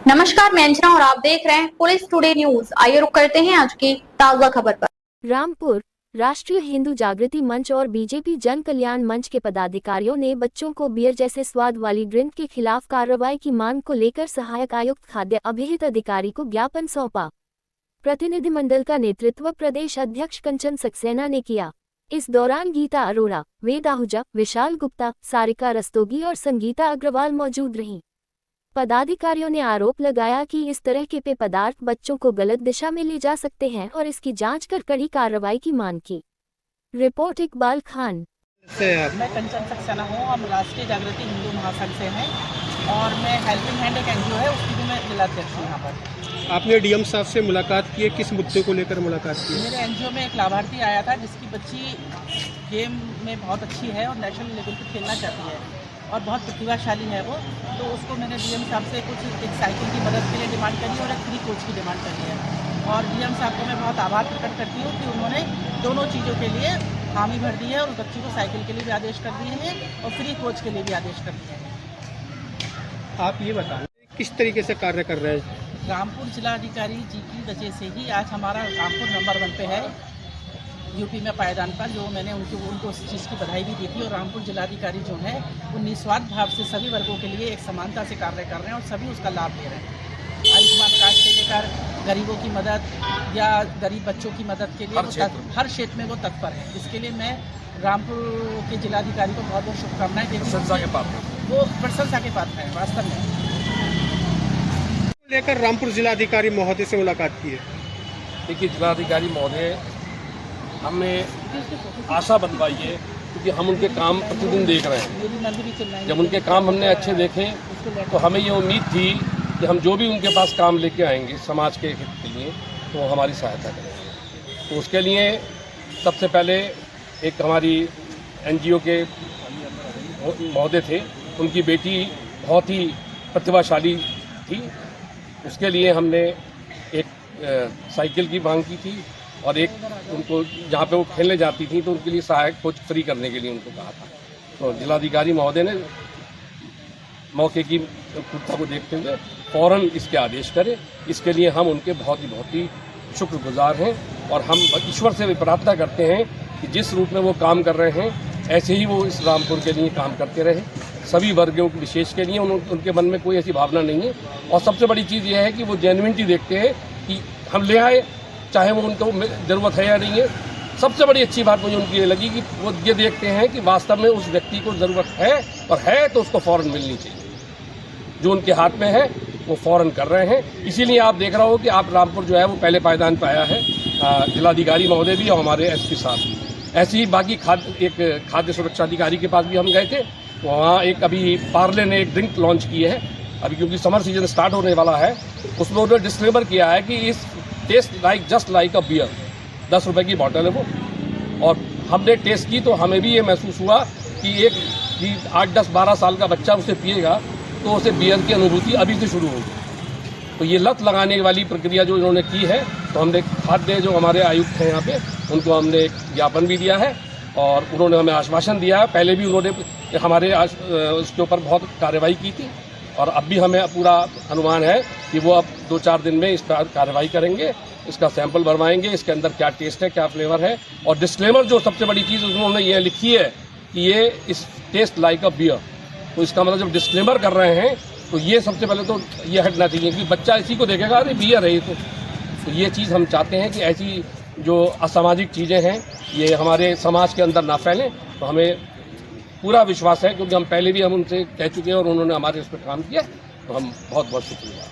नमस्कार, मैं अंजना और आप देख रहे हैं पुलिस टुडे न्यूज। आइए रुक करते हैं आज की ताजा खबर पर। रामपुर राष्ट्रीय हिंदू जागृति मंच और बीजेपी जन कल्याण मंच के पदाधिकारियों ने बच्चों को बियर जैसे स्वाद वाली ड्रिंक के खिलाफ कार्रवाई की मांग को लेकर सहायक आयुक्त खाद्य अभिहित अधिकारी को ज्ञापन सौंपा। प्रतिनिधिमंडल का नेतृत्व प्रदेश अध्यक्ष कंचन सक्सेना ने किया। इस दौरान गीता अरोड़ा, वेद आहूजा, विशाल गुप्ता, सारिका रस्तोगी और संगीता अग्रवाल मौजूद रहीं। पदाधिकारियों ने आरोप लगाया कि इस तरह के पेय पदार्थ बच्चों को गलत दिशा में ले जा सकते हैं और इसकी जांच कर कड़ी कार्रवाई की मांग की। रिपोर्ट इकबाल खान। मैं कंचन सक्सेना हूँ। हम राष्ट्रीय जागृति हिंदू महासंघ से हैं और मैं हेल्पिंग हैंड एक एनजीओ है, उसकी भी मैं जिलाध्यक्ष हूँ यहाँ पर। आपने डीएम साहब से मुलाकात की है, किस मुद्दे को लेकर मुलाकात की है? मेरे एनजीओ में एक लाभार्थी आया था जिसकी बच्ची गेम में बहुत अच्छी है और नेशनल लेवल पर खेलना चाहती है और बहुत प्रतिभाशाली है वो, तो उसको मैंने डीएम साहब से एक साइकिल की मदद के लिए डिमांड करी और एक फ्री कोच की डिमांड करी है। और डीएम साहब को मैं बहुत आभार प्रकट करती हूँ कि उन्होंने दोनों चीज़ों के लिए हामी भर दी है और उस बच्ची को साइकिल के लिए भी आदेश कर दिए हैं और फ्री कोच के लिए भी आदेश कर दिए हैं। आप ये बताएं किस तरीके से कार्य कर रहे हैं? रामपुर जिलाधिकारी जी की वजह से ही आज हमारा रामपुर नंबर 1 पे है यूपी में पायदान पर, जो मैंने उनको उस चीज़ की बधाई भी दी थी। और रामपुर जिलाधिकारी जो है वो निस्वार्थ भाव से सभी वर्गों के लिए एक समानता से कार्य कर रहे हैं और सभी उसका लाभ ले रहे हैं। आयुष्मान कार्ड से लेकर गरीबों की मदद या गरीब बच्चों की मदद के लिए हर क्षेत्र में वो तत्पर है। इसके लिए मैं रामपुर के जिलाधिकारी को बहुत बहुत शुभकामनाएं देती हूँ। वो प्रशंसा के पात्र है वास्तव में। लेकर रामपुर जिलाधिकारी महोदय से मुलाकात की है। देखिए, जिलाधिकारी महोदय हमें आशा बनवाई है क्योंकि हम उनके काम प्रतिदिन देख रहे हैं। जब उनके काम हमने अच्छे देखे तो हमें ये उम्मीद थी कि हम जो भी उनके पास काम लेके आएंगे समाज के हित के लिए तो वो हमारी सहायता करेंगे। तो उसके लिए सबसे पहले एक हमारी एनजीओ के महोदय थे, उनकी बेटी बहुत ही प्रतिभाशाली थी। उसके लिए हमने एक साइकिल की मांग की थी और एक उनको जहाँ पे वो खेलने जाती थी तो उनके लिए सहायक कोच फ्री करने के लिए उनको कहा था। तो जिलाधिकारी महोदय ने मौके की पूर्णता को देखते हुए फौरन इसके आदेश करे। इसके लिए हम उनके बहुत ही शुक्रगुजार हैं और हम ईश्वर से भी प्रार्थना करते हैं कि जिस रूप में वो काम कर रहे हैं ऐसे ही वो इस रामपुर के लिए काम करते रहे। सभी वर्गों के विशेष के लिए उनके मन में कोई ऐसी भावना नहीं है। और सबसे बड़ी चीज़ यह है कि वो जेन्युइनिटी देखते हैं कि हम ले आए, चाहे वो उनको ज़रूरत है या नहीं है। सबसे बड़ी अच्छी बात मुझे उनकी ये लगी कि वो ये देखते हैं कि वास्तव में उस व्यक्ति को ज़रूरत है और है तो उसको फ़ौरन मिलनी चाहिए। जो उनके हाथ में है वो फ़ौरन कर रहे हैं। इसीलिए आप देख रहा हो कि आप रामपुर जो है वो पहले पायदान पर आया है। जिलाधिकारी महोदय भी और हमारे एसपी साहब भी। ऐसे ही बाकी खाद्य सुरक्षा अधिकारी के पास भी हम गए थे। वहाँ एक अभी पार्ले ने एक ड्रिंक लॉन्च की है अभी, क्योंकि समर सीजन स्टार्ट होने वाला है। उसमें उन्होंने डिस्क्लेमर किया है कि इस taste just like a beer, 10 रुपये की बॉटल है वो। और हमने टेस्ट की तो हमें भी ये महसूस हुआ कि 8, 10, 12 साल का बच्चा उसे पिएगा तो उसे बियर की अनुभूति अभी से शुरू होगी। तो ये लत लगाने वाली प्रक्रिया जो इन्होंने की है, तो हमने खाद्य जो हमारे आयुक्त हैं यहाँ पे उनको हमने एक ज्ञापन भी दिया है और उन्होंने हमें आश्वासन दिया है। पहले भी उन्होंने हमारे उसके ऊपर बहुत कार्रवाई की थी और अब भी हमें पूरा अनुमान है कि वो अब 2-4 दिन में इस पर कार्रवाई करेंगे। इसका सैंपल भरवाएंगे, इसके अंदर क्या टेस्ट है, क्या फ्लेवर है। और डिस्क्लेमर जो सबसे बड़ी चीज़ उन्होंने ये लिखी है कि ये इस टेस्ट लाइक अ बियर। तो इसका मतलब जब डिस्क्लेमर कर रहे हैं तो ये सबसे पहले तो ये हटना चाहिए कि बच्चा इसी को देखेगा, अरे बियर है ये तो ये चीज़ हम चाहते हैं कि ऐसी जो असामाजिक चीज़ें हैं ये हमारे समाज के अंदर ना फैलें। तो हमें पूरा विश्वास है क्योंकि हम पहले भी हम उनसे कह चुके हैं और उन्होंने हमारे इस पर काम किया। तो हम बहुत शुक्रिया।